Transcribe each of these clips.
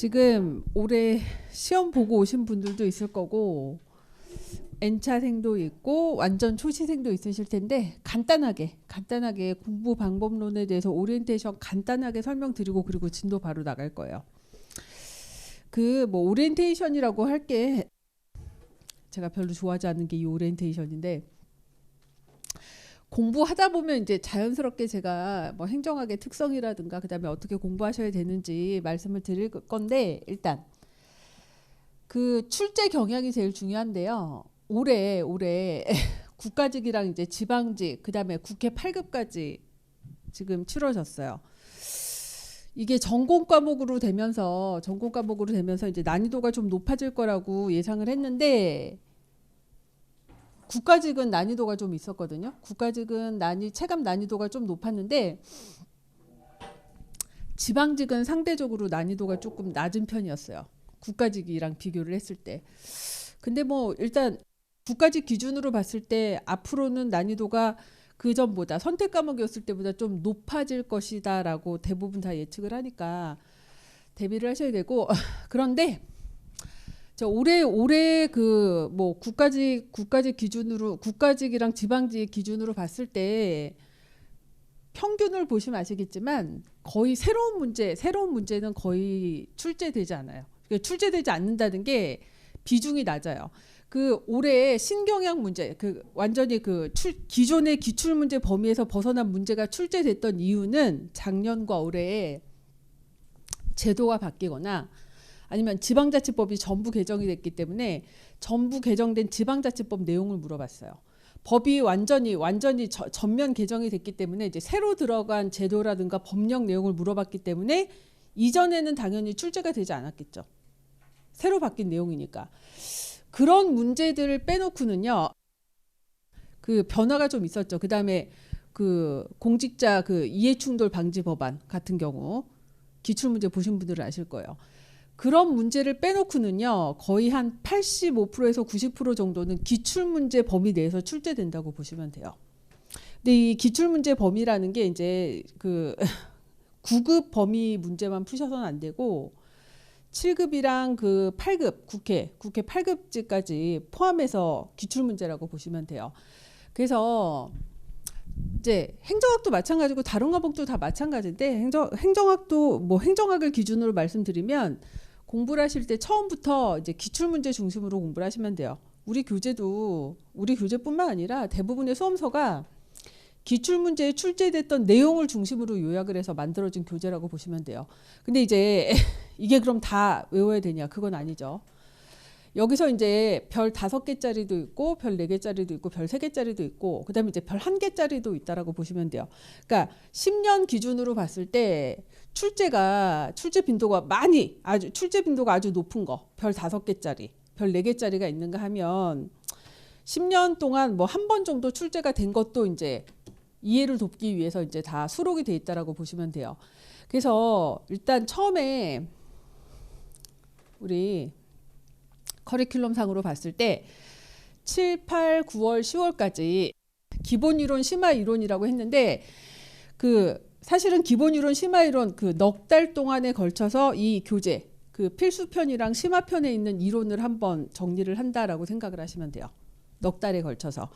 지금 올해 시험 보고 오신 분들도 있을 거고 N차생도 있고 완전 초시생도 있으실 텐데 간단하게 공부 방법론에 대해서 오리엔테이션 간단하게 설명드리고 그리고 진도 바로 나갈 거예요. 그 뭐 오리엔테이션이라고 할 게 제가 별로 좋아하지 않는 게 이 오리엔테이션인데, 공부하다 보면 이제 자연스럽게 제가 뭐 행정학의 특성이라든가 그다음에 어떻게 공부하셔야 되는지 말씀을 드릴 건데, 일단 그 출제 경향이 제일 중요한데요. 올해 국가직이랑 이제 지방직 그다음에 국회 8급까지 지금 치러졌어요. 이게 전공 과목으로 되면서 이제 난이도가 좀 높아질 거라고 예상을 했는데, 국가직은 난이도가 좀 있었거든요. 국가직은 체감 난이도가 좀 높았는데 지방직은 상대적으로 난이도가 조금 낮은 편이었어요. 국가직이랑 비교를 했을 때. 근데 뭐 일단 국가직 기준으로 봤을 때 앞으로는 난이도가 그 전보다 선택 과목이었을 때보다 좀 높아질 것이다라고 대부분 다 예측을 하니까 대비를 하셔야 되고, 그런데 올해 그 뭐 국가직 기준으로, 국가직이랑 지방직 기준으로 봤을 때 평균을 보시면 아시겠지만 거의 새로운 문제는 거의 출제되지 않아요. 그러니까 출제되지 않는다는 게 비중이 낮아요. 그 올해 신경향 문제, 그 완전히 기존의 기출 문제 범위에서 벗어난 문제가 출제됐던 이유는 작년과 올해에 제도가 바뀌거나 아니면 지방자치법이 전부 개정이 됐기 때문에 전부 개정된 지방자치법 내용을 물어봤어요. 법이 완전히 전면 개정이 됐기 때문에 이제 새로 들어간 제도라든가 법령 내용을 물어봤기 때문에 이전에는 당연히 출제가 되지 않았겠죠. 새로 바뀐 내용이니까. 그런 문제들을 빼놓고는요, 그 변화가 좀 있었죠. 그다음에 그 공직자 그 이해충돌 방지 법안 같은 경우 기출문제 보신 분들은 아실 거예요. 그런 문제를 빼놓고는요, 거의 한 85%에서 90% 정도는 기출문제 범위 내에서 출제된다고 보시면 돼요. 근데 이 기출문제 범위라는 게 이제 그 9급 범위 문제만 푸셔서는 안 되고 7급이랑 그 8급 국회 8급제까지 포함해서 기출문제라고 보시면 돼요. 그래서 이제 행정학도 마찬가지고 다른 과목도 다 마찬가지인데, 행정학도 뭐 행정학을 기준으로 말씀드리면 공부를 하실 때 처음부터 이제 기출문제 중심으로 공부를 하시면 돼요. 우리 교재뿐만 아니라 대부분의 수험서가 기출문제에 출제됐던 내용을 중심으로 요약을 해서 만들어진 교재라고 보시면 돼요. 근데 이제 이게 그럼 다 외워야 되냐? 그건 아니죠. 여기서 이제 별 5개짜리도 있고 별 4개짜리도 있고 별 3개짜리도 있고 그다음에 이제 별 1개짜리도 있다라고 보시면 돼요. 그러니까 10년 기준으로 봤을 때 출제 빈도가 아주 높은 거, 별 5개짜리, 별 4개짜리가 있는가 하면 10년 동안 뭐 한 번 정도 출제가 된 것도 이제 이해를 돕기 위해서 이제 다 수록이 돼 있다라고 보시면 돼요. 그래서 일단 처음에 우리 커리큘럼 상으로 봤을 때 7, 8, 9월, 10월까지 기본이론, 심화이론이라고 했는데, 그 사실은 기본이론, 심화이론 그 넉 달 동안에 걸쳐서 이 교재 그 필수편이랑 심화편에 있는 이론을 한번 정리를 한다라고 생각을 하시면 돼요. 넉 달에 걸쳐서.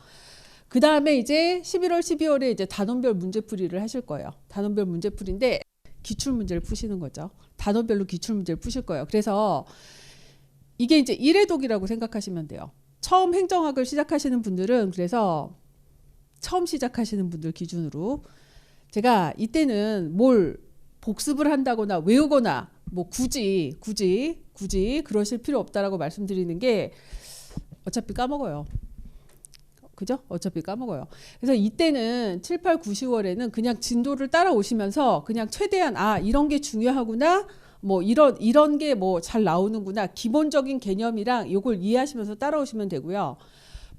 그 다음에 이제 11월, 12월에 이제 단원별 문제풀이를 하실 거예요. 단원별 문제풀이인데 기출문제를 푸시는 거죠. 단원별로 기출문제를 푸실 거예요. 그래서 이게 이제 1회독이라고 생각하시면 돼요. 처음 행정학을 시작하시는 분들은, 그래서 처음 시작하시는 분들 기준으로 제가 이때는 뭘 복습을 한다거나 외우거나 뭐 굳이 그러실 필요 없다라고 말씀드리는 게, 어차피 까먹어요. 그죠? 어차피 까먹어요. 그래서 이때는 7, 8, 9, 10월에는 그냥 진도를 따라오시면서 그냥 최대한 이런 게 중요하구나, 뭐 이런 게 뭐 잘 나오는구나, 기본적인 개념이랑 요걸 이해하시면서 따라오시면 되고요.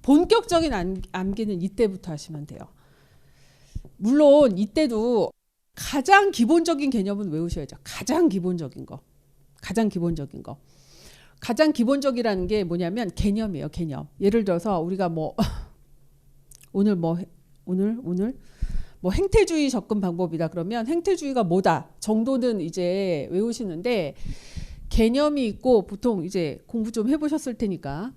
본격적인 암기는 이때부터 하시면 돼요. 물론 이때도 가장 기본적인 개념은 외우셔야죠. 가장 기본적인 거. 가장 기본적이라는 게 뭐냐면 개념이에요. 개념. 예를 들어서 우리가 뭐 오늘 행태주의 접근 방법이다 그러면 행태주의가 뭐다 정도는 이제 외우시는데, 개념이 있고 보통 이제 공부 좀 해보셨을 테니까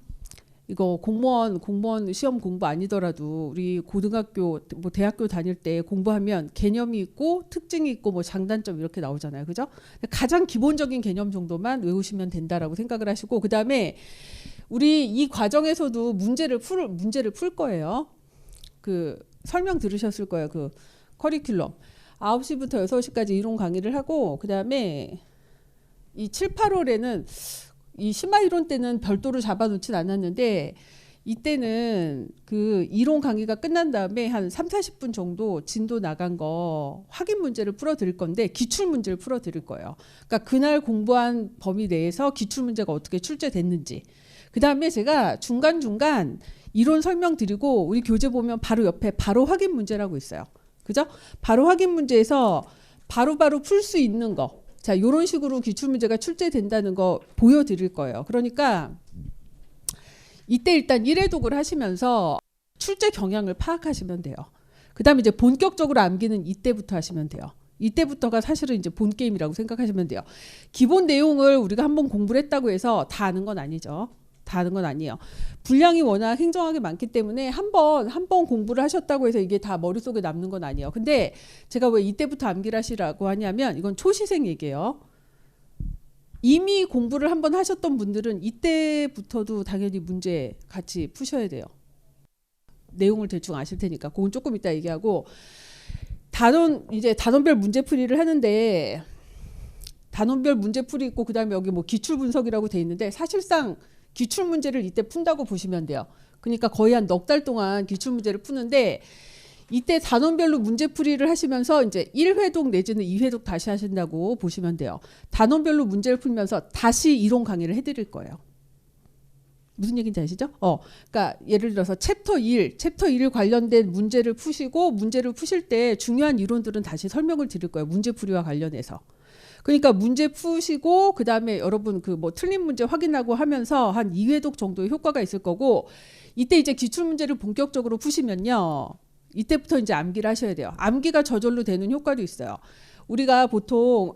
이거 공무원 시험 공부 아니더라도 우리 고등학교 뭐 대학교 다닐 때 공부하면 개념이 있고 특징이 있고 뭐 장단점 이렇게 나오잖아요. 그죠? 가장 기본적인 개념 정도만 외우시면 된다라고 생각을 하시고 그다음에 우리 이 과정에서도 문제를 풀 거예요. 그 설명 들으셨을 거예요. 그 커리큘럼 9시부터 6시까지 이론 강의를 하고 그다음에 이 7, 8월에는 이 심화 이론 때는 별도로 잡아놓진 않았는데 이때는 그 이론 강의가 끝난 다음에 한 3, 40분 정도 진도 나간 거 확인 문제를 풀어 드릴 건데 기출 문제를 풀어 드릴 거예요. 그러니까 그날 공부한 범위 내에서 기출 문제가 어떻게 출제됐는지. 그다음에 제가 중간중간 이론 설명 드리고 우리 교재 보면 바로 옆에 바로 확인 문제라고 있어요. 그죠? 바로 확인 문제에서 바로바로 풀 수 있는 거. 자, 이런 식으로 기출문제가 출제된다는 거 보여드릴 거예요. 그러니까 이때 일단 1회독을 하시면서 출제 경향을 파악하시면 돼요. 그 다음에 이제 본격적으로 암기는 이때부터 하시면 돼요. 이때부터가 사실은 이제 본 게임이라고 생각하시면 돼요. 기본 내용을 우리가 한번 공부를 했다고 해서 다 아는 건 아니죠. 다 아는 건 아니에요. 분량이 워낙 행정하게 많기 때문에 한 번 공부를 하셨다고 해서 이게 다 머릿속에 남는 건 아니에요. 근데 제가 왜 이때부터 암기를 하시라고 하냐면 이건 초시생 얘기예요. 이미 공부를 한번 하셨던 분들은 이때부터도 당연히 문제 같이 푸셔야 돼요. 내용을 대충 아실 테니까 그건 조금 이따 얘기하고 이제 단원별 문제풀이를 하는데 단원별 문제풀이 있고 그다음에 여기 뭐 기출 분석이라고 돼 있는데 사실상 기출 문제를 이때 푼다고 보시면 돼요. 그러니까 거의 한 넉 달 동안 기출 문제를 푸는데 이때 단원별로 문제풀이를 하시면서 이제 1회독 내지는 2회독 다시 하신다고 보시면 돼요. 단원별로 문제를 풀면서 다시 이론 강의를 해드릴 거예요. 무슨 얘기인지 아시죠? 그러니까 예를 들어서 챕터 1 관련된 문제를 푸시고 문제를 푸실 때 중요한 이론들은 다시 설명을 드릴 거예요. 문제풀이와 관련해서. 그러니까 문제 푸시고 그다음에 여러분 그 뭐 틀린 문제 확인하고 하면서 한 2회독 정도의 효과가 있을 거고 이때 이제 기출 문제를 본격적으로 푸시면요. 이때부터 이제 암기를 하셔야 돼요. 암기가 저절로 되는 효과도 있어요. 우리가 보통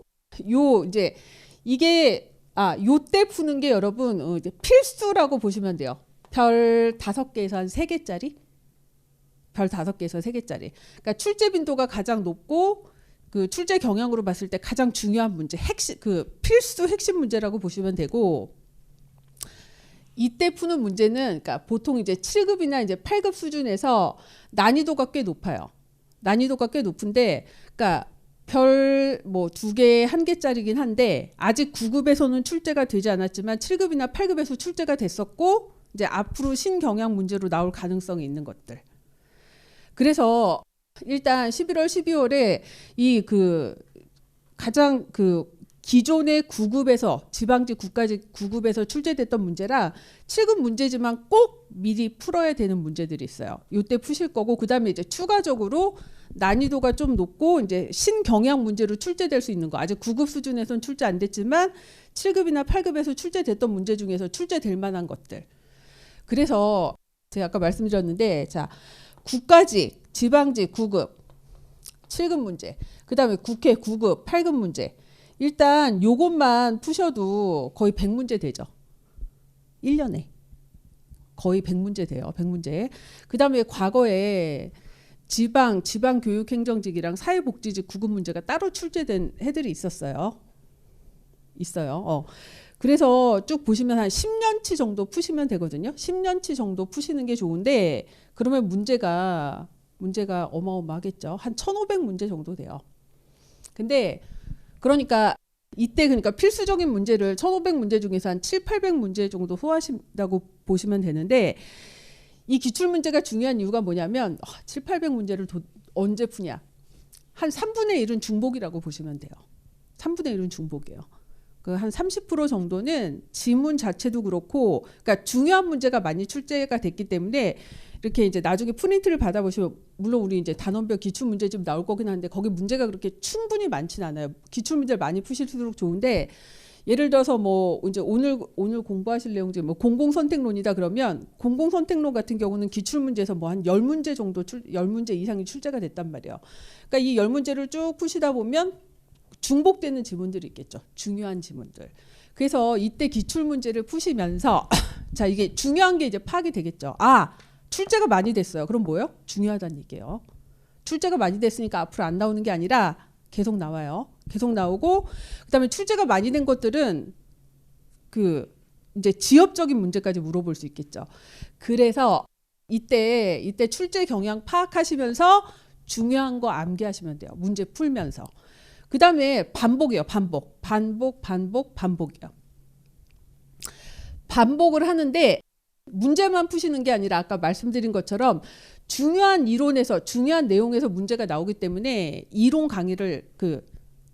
이제 이게 요때 푸는 게 여러분 이제 필수라고 보시면 돼요. 별 5개에서 한 3개짜리? 별 5개에서 3개짜리. 그러니까 출제 빈도가 가장 높고 그 출제 경향으로 봤을 때 가장 중요한 문제, 그 필수 핵심 문제라고 보시면 되고 이때 푸는 문제는 그러니까 보통 이제 7급이나 이제 8급 수준에서 난이도가 꽤 높아요. 난이도가 꽤 높은데 그러니까 별 뭐 2개, 1개짜리긴 한데 아직 9급에서는 출제가 되지 않았지만 7급이나 8급에서 출제가 됐었고 이제 앞으로 신경향 문제로 나올 가능성이 있는 것들. 그래서 일단 11월, 12월에 이 그 가장 그 기존의 9급에서 지방지 국가직 9급에서 출제됐던 문제라 7급 문제지만 꼭 미리 풀어야 되는 문제들이 있어요. 이때 푸실 거고 그다음에 이제 추가적으로 난이도가 좀 높고 이제 신경향 문제로 출제될 수 있는 거. 아직 9급 수준에서는 출제 안 됐지만 7급이나 8급에서 출제됐던 문제 중에서 출제될 만한 것들. 그래서 제가 아까 말씀드렸는데 자, 국가직, 지방직 9급 7급 문제. 그다음에 국회 9급 8급 문제. 일단 요것만 푸셔도 거의 100문제 되죠. 1년에. 거의 100문제 돼요. 100문제. 그다음에 과거에 지방교육행정직이랑 사회복지직 9급 문제가 따로 출제된 해들이 있었어요. 그래서 쭉 보시면 한 10년치 정도 푸시면 되거든요. 10년치 정도 푸시는 게 좋은데 그러면 문제가 어마어마하겠죠. 한 1500문제 정도 돼요. 근데 그러니까 이때 그러니까 필수적인 문제를 1500문제 중에서 한 700~800문제 정도 소화하신다고 보시면 되는데 이 기출문제가 중요한 이유가 뭐냐면 700~800문제를 언제 푸냐. 한 3분의 1은 중복이라고 보시면 돼요. 3분의 1은 중복이에요. 그 한 30% 정도는 지문 자체도 그렇고 그러니까 중요한 문제가 많이 출제가 됐기 때문에 이렇게 이제 나중에 프린트를 받아보시면 물론 우리 이제 단원별 기출문제 좀 나올 거긴 한데 거기 문제가 그렇게 충분히 많지는 않아요. 기출문제를 많이 푸실수록 좋은데 예를 들어서 뭐 이제 오늘 공부하실 내용 중에 뭐 공공선택론이다 그러면 공공선택론 같은 경우는 기출문제에서 뭐 한 10문제 정도 10문제 이상이 출제가 됐단 말이에요. 그러니까 이 10문제를 쭉 푸시다 보면 중복되는 지문들이 있겠죠. 중요한 지문들. 그래서 이때 기출 문제를 푸시면서 자, 이게 중요한 게 이제 파악이 되겠죠. 아, 출제가 많이 됐어요. 그럼 뭐예요? 중요하다는 얘기예요. 출제가 많이 됐으니까 앞으로 안 나오는 게 아니라 계속 나와요. 계속 나오고 그다음에 출제가 많이 된 것들은 그 이제 지엽적인 문제까지 물어볼 수 있겠죠. 그래서 이때 출제 경향 파악하시면서 중요한 거 암기하시면 돼요. 문제 풀면서. 그다음에 반복이에요. 반복이에요. 반복을 하는데 문제만 푸시는 게 아니라 아까 말씀드린 것처럼 중요한 이론에서 중요한 내용에서 문제가 나오기 때문에 이론 강의를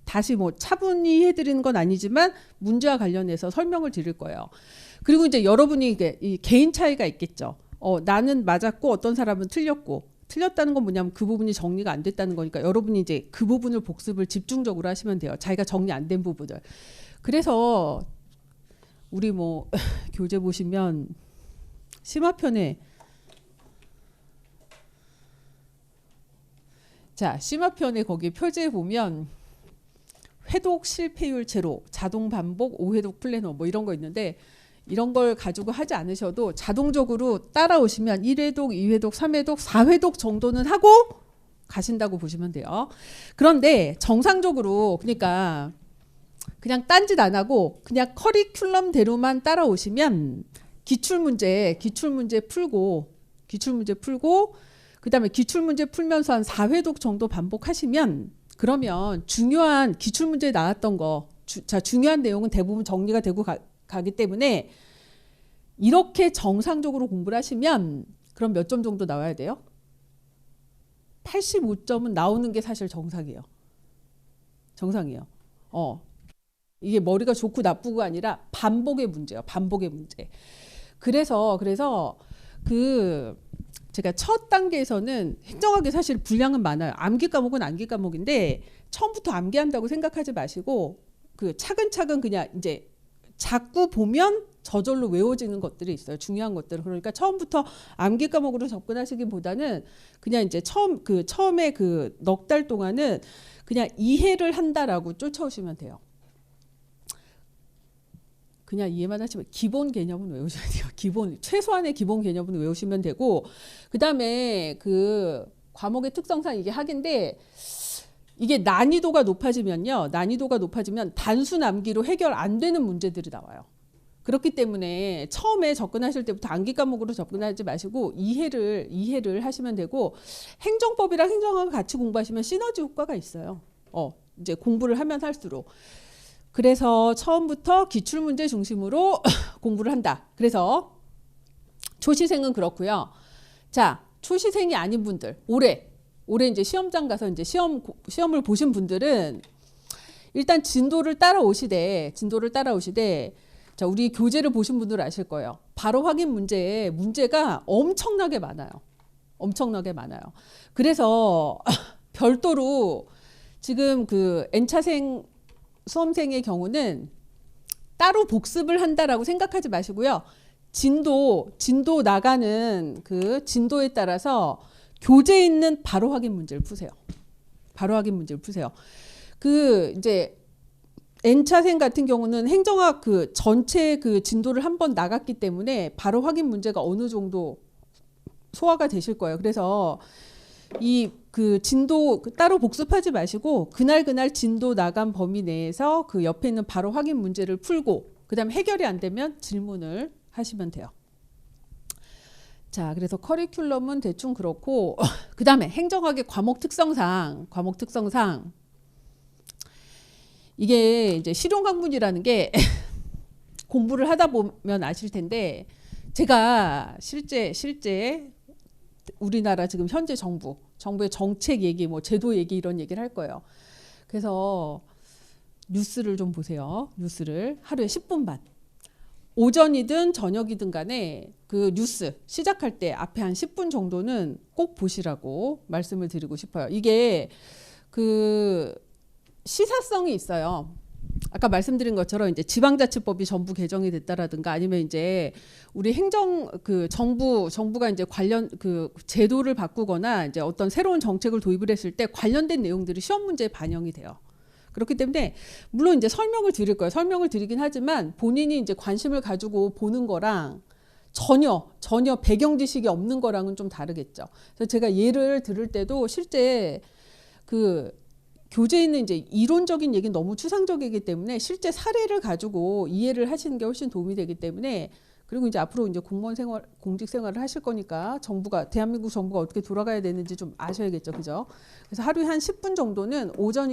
다시 뭐 차분히 해드리는 건 아니지만 문제와 관련해서 설명을 드릴 거예요. 그리고 이제 여러분이 이 개인 차이가 있겠죠. 나는 맞았고 어떤 사람은 틀렸다는 건 뭐냐면 그 부분이 정리가 안 됐다는 거니까 여러분이 이제 그 부분을 복습을 집중적으로 하시면 돼요. 자기가 정리 안 된 부분을. 그래서 우리 뭐 교재 보시면 심화편에 심화편에 거기 표지에 보면 회독 실패율 제로, 자동 반복, 5회독 플래너 뭐 이런 거 있는데 이런 걸 가지고 하지 않으셔도 자동적으로 따라오시면 1회독, 2회독, 3회독, 4회독 정도는 하고 가신다고 보시면 돼요. 그런데 정상적으로 그러니까 그냥 딴짓 안 하고 그냥 커리큘럼대로만 따라오시면 기출문제 풀고 그다음에 기출문제 풀면서 한 4회독 정도 반복하시면 그러면 중요한 기출문제에 나왔던 거 중요한 내용은 대부분 정리가 되고 가기 때문에 이렇게 정상적으로 공부를 하시면 그럼 몇 점 정도 나와야 돼요? 85점은 나오는 게 사실 정상이에요. 이게 머리가 좋고 나쁘고가 아니라 반복의 문제예요. 반복의 문제. 그래서 제가 첫 단계에서는 행정학이 사실 분량은 많아요. 암기 과목은 암기 과목인데 처음부터 암기한다고 생각하지 마시고 차근차근 그냥 이제 자꾸 보면 저절로 외워지는 것들이 있어요. 중요한 것들. 그러니까 처음부터 암기 과목으로 접근하시기보다는 그냥 이제 처음에 넉 달 동안은 그냥 이해를 한다라고 쫓아오시면 돼요. 그냥 이해만 하시면 기본 개념은 외우셔야 돼요. 최소한의 기본 개념은 외우시면 되고 그다음에 과목의 특성상 이게 학인데 이게 난이도가 높아지면 단순 암기로 해결 안 되는 문제들이 나와요. 그렇기 때문에 처음에 접근하실 때부터 암기 과목으로 접근하지 마시고 이해를 하시면 되고 행정법이랑 행정학을 같이 공부하시면 시너지 효과가 있어요. 이제 공부를 하면 할수록. 그래서 처음부터 기출문제 중심으로 공부를 한다. 그래서 초시생은 그렇고요. 자, 초시생이 아닌 분들, 올해 이제 시험장 가서 이제 시험을 보신 분들은 일단 진도를 따라오시되 자, 우리 교재를 보신 분들 아실 거예요. 바로 확인 문제가 엄청나게 많아요. 그래서 별도로 지금 N차생 수험생의 경우는 따로 복습을 한다라고 생각하지 마시고요. 진도 나가는 진도에 따라서 교재에 있는 바로 확인 문제를 푸세요. 이제 N차생 같은 경우는 행정학 전체 진도를 한번 나갔기 때문에 바로 확인 문제가 어느 정도 소화가 되실 거예요. 그래서 진도 따로 복습하지 마시고 그날 진도 나간 범위 내에서 옆에 있는 바로 확인 문제를 풀고 그다음에 해결이 안 되면 질문을 하시면 돼요. 자, 그래서 커리큘럼은 대충 그렇고 그다음에 행정학의 과목 특성상 이게 이제 실용 학문이라는 게 공부를 하다 보면 아실 텐데 제가 실제 우리나라 지금 현재 정부의 정책 얘기, 뭐 제도 얘기 이런 얘기를 할 거예요. 그래서 뉴스를 좀 보세요. 뉴스를 하루에 10분 반. 오전이든 저녁이든 간에 뉴스 시작할 때 앞에 한 10분 정도는 꼭 보시라고 말씀을 드리고 싶어요. 이게 시사성이 있어요. 아까 말씀드린 것처럼 이제 지방자치법이 전부 개정이 됐다라든가 아니면 이제 우리 정부가 이제 관련 제도를 바꾸거나 이제 어떤 새로운 정책을 도입을 했을 때 관련된 내용들이 시험 문제에 반영이 돼요. 그렇기 때문에 물론 이제 설명을 드릴 거예요. 설명을 드리긴 하지만 본인이 이제 관심을 가지고 보는 거랑 전혀 배경 지식이 없는 거랑은 좀 다르겠죠. 그래서 제가 예를 들을 때도 실제 그 교재에 있는 이제 이론적인 얘기는 너무 추상적이기 때문에 실제 사례를 가지고 이해를 하시는 게 훨씬 도움이 되기 때문에, 그리고 이제 앞으로 이제 공무원 생활, 공직 생활을 하실 거니까 대한민국 정부가 어떻게 돌아가야 되는지 좀 아셔야겠죠. 그죠? 그래서 하루에 한 10분 정도는 오전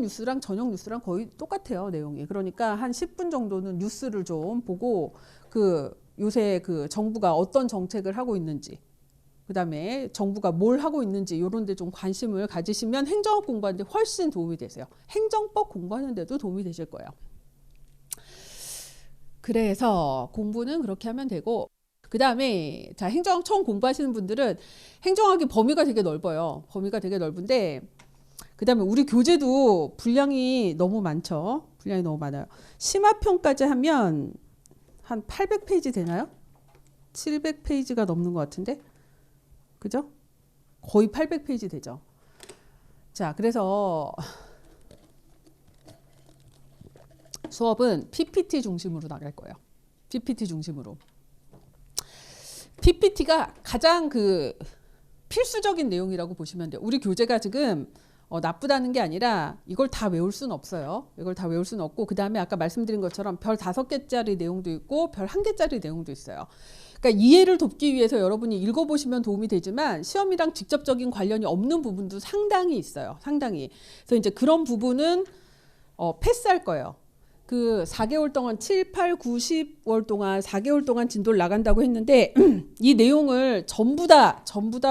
뉴스랑 저녁 뉴스랑 거의 똑같아요, 내용이. 그러니까 한 10분 정도는 뉴스를 좀 보고 요새 정부가 어떤 정책을 하고 있는지, 그다음에 정부가 뭘 하고 있는지 이런 데 좀 관심을 가지시면 행정학 공부하는데 훨씬 도움이 되세요. 행정법 공부하는 데도 도움이 되실 거예요. 그래서 공부는 그렇게 하면 되고, 그다음에 자, 행정학 처음 공부하시는 분들은 행정학의 범위가 되게 넓어요. 범위가 되게 넓은데, 그다음에 우리 교재도 분량이 너무 많죠. 분량이 너무 많아요. 심화편까지 하면 한 800페이지 되나요? 700페이지가 넘는 것 같은데, 그죠? 거의 800페이지 되죠. 자, 그래서 수업은 PPT 중심으로 나갈 거예요. PPT 중심으로. PPT가 가장 필수적인 내용이라고 보시면 돼요. 우리 교재가 지금 나쁘다는 게 아니라 이걸 다 외울 수는 없어요. 이걸 다 외울 수는 없고, 그 다음에 아까 말씀드린 것처럼 별 5개짜리 내용도 있고 별 1개짜리 내용도 있어요. 그러니까 이해를 돕기 위해서 여러분이 읽어보시면 도움이 되지만 시험이랑 직접적인 관련이 없는 부분도 상당히 있어요. 상당히. 그래서 이제 그런 부분은 패스할 거예요. 4개월 동안 7, 8, 9, 10월 동안 4개월 동안 진도를 나간다고 했는데 이 내용을 전부 다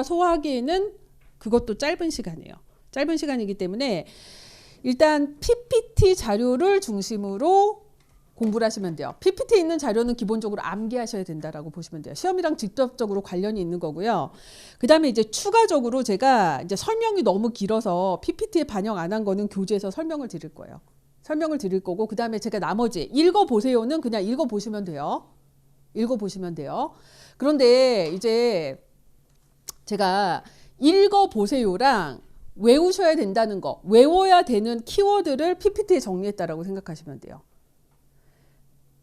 소화하기에는 그것도 짧은 시간이에요. 짧은 시간이기 때문에 일단 PPT 자료를 중심으로 공부를 하시면 돼요. PPT에 있는 자료는 기본적으로 암기하셔야 된다라고 보시면 돼요. 시험이랑 직접적으로 관련이 있는 거고요. 그 다음에 이제 추가적으로 제가 이제 설명이 너무 길어서 PPT에 반영 안 한 거는 교재에서 설명을 드릴 거예요. 설명을 드릴 거고, 그 다음에 제가 나머지 읽어보세요는 그냥 읽어보시면 돼요. 읽어보시면 돼요. 그런데 이제 제가 읽어보세요랑 외우셔야 된다는 거, 외워야 되는 키워드를 PPT에 정리했다라고 생각하시면 돼요.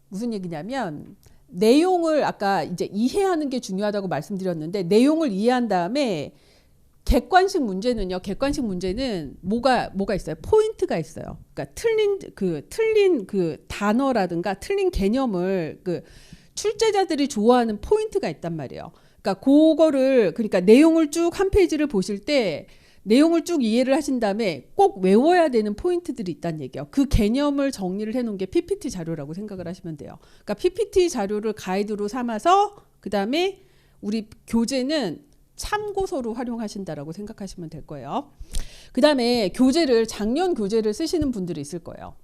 무슨 얘기냐면 내용을 아까 이제 이해하는 게 중요하다고 말씀드렸는데, 내용을 이해한 다음에 객관식 문제는 뭐가 있어요? 포인트가 있어요. 그러니까 틀린 단어라든가 틀린 개념을 출제자들이 좋아하는 포인트가 있단 말이에요. 그러니까 내용을 쭉 한 페이지를 보실 때 내용을 쭉 이해를 하신 다음에 꼭 외워야 되는 포인트들이 있다는 얘기예요. 그 개념을 정리를 해놓은 게 PPT 자료라고 생각을 하시면 돼요. 그러니까 PPT 자료를 가이드로 삼아서 그 다음에 우리 교재는 참고서로 활용하신다라고 생각하시면 될 거예요. 그 다음에 작년 교재를 쓰시는 분들이 있을 거예요.